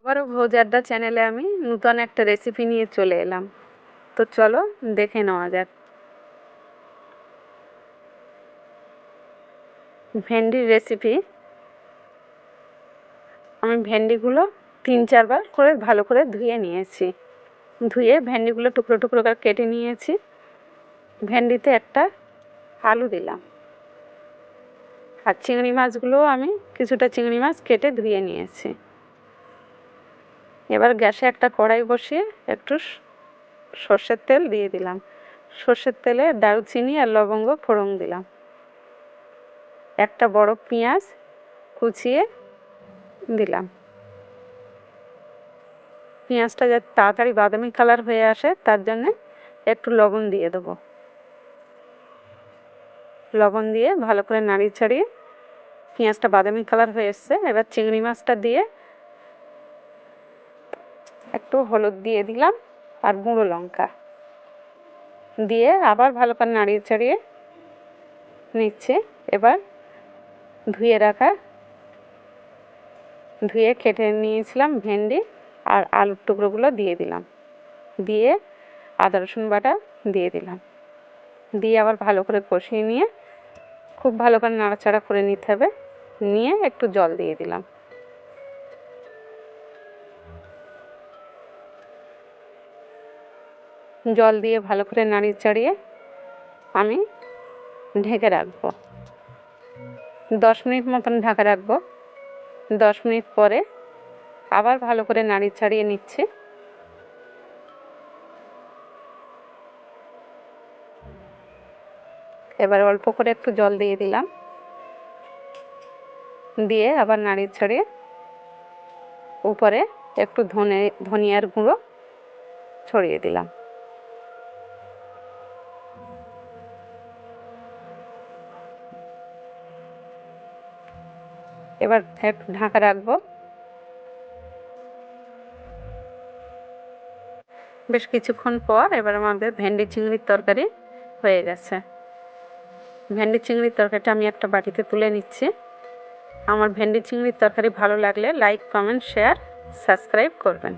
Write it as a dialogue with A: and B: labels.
A: আবারও ভোজ আড্ডা চ্যানেলে আমি নূতন একটা রেসিপি নিয়ে চলে এলাম। তো চলো দেখে নেওয়া যাক। ভেন্ডির রেসিপি। আমি ভেন্ডিগুলো 3-4 বার করে ভালো করে ধুয়ে নিয়েছি। ধুয়ে ভেন্ডিগুলো টুকরো টুকরো করে কেটে নিয়েছি। ভেন্ডিতে একটা আলু দিলাম। আর চিংড়ি মাছগুলোও আমি কিছুটা চিংড়ি মাছ কেটে ধুয়ে নিয়েছি। এবার গ্যাসে একটা কড়াই বসিয়ে একটু সর্ষের তেল দিয়ে দিলাম। সর্ষের তেলে দারুচিনি আর লবঙ্গ ফোড়ন দিলাম। একটা বড় পেঁয়াজ কুচিয়ে দিলাম। পেঁয়াজটা যাতে তাড়াতাড়ি বাদামি কালার হয়ে আসে তার জন্যে একটু লবণ দিয়ে দেবো। লবণ দিয়ে ভালো করে নাড়িয়ে ছাড়িয়ে পেঁয়াজটা বাদামি কালার হয়ে এসছে। এবার চিংড়ি মাছটা দিয়ে একটু হলুদ দিয়ে দিলাম আর গুঁড়ো লঙ্কা দিয়ে আবার ভালো করে নাড়িয়ে ছাড়িয়ে নিচ্ছে। এবার ধুয়ে কেটে নিয়েছিলাম ভেন্ডি আর আলুর টুকরোগুলো দিয়ে দিলাম। দিয়ে আদা রসুন বাটা দিয়ে দিলাম। দিয়ে আবার ভালো করে কষিয়ে নিয়ে খুব ভালো করে নাড়াচাড়া করে নিতে হবে। নিয়ে একটু জল দিয়ে দিলাম। জল দিয়ে ভালো করে নাড়িয়ে চাড়িয়ে আমি ঢেকে রাখবো। 10 মিনিট মতন ঢাকা রাখবো। 10 মিনিট পরে আবার ভালো করে নাড়িয়ে ছাড়িয়ে নিচ্ছি। এবার অল্প করে একটু জল দিয়ে দিলাম। দিয়ে আবার নাড়িয়ে ছাড়িয়ে উপরে একটু ধনিয়ার গুঁড়ো ছড়িয়ে দিলাম। এবার একটু ঢাকা রাখবো। বেশ কিছুক্ষণ পর এবার আমাদের ভেন্ডি চিংড়ির তরকারি হয়ে গেছে। ভেন্ডি চিংড়ির তরকারিটা আমি একটা বাটিতে তুলে নিচ্ছি। আমার ভেন্ডি চিংড়ির তরকারি ভালো লাগলে লাইক, কমেন্ট, শেয়ার, সাবস্ক্রাইব করবেন।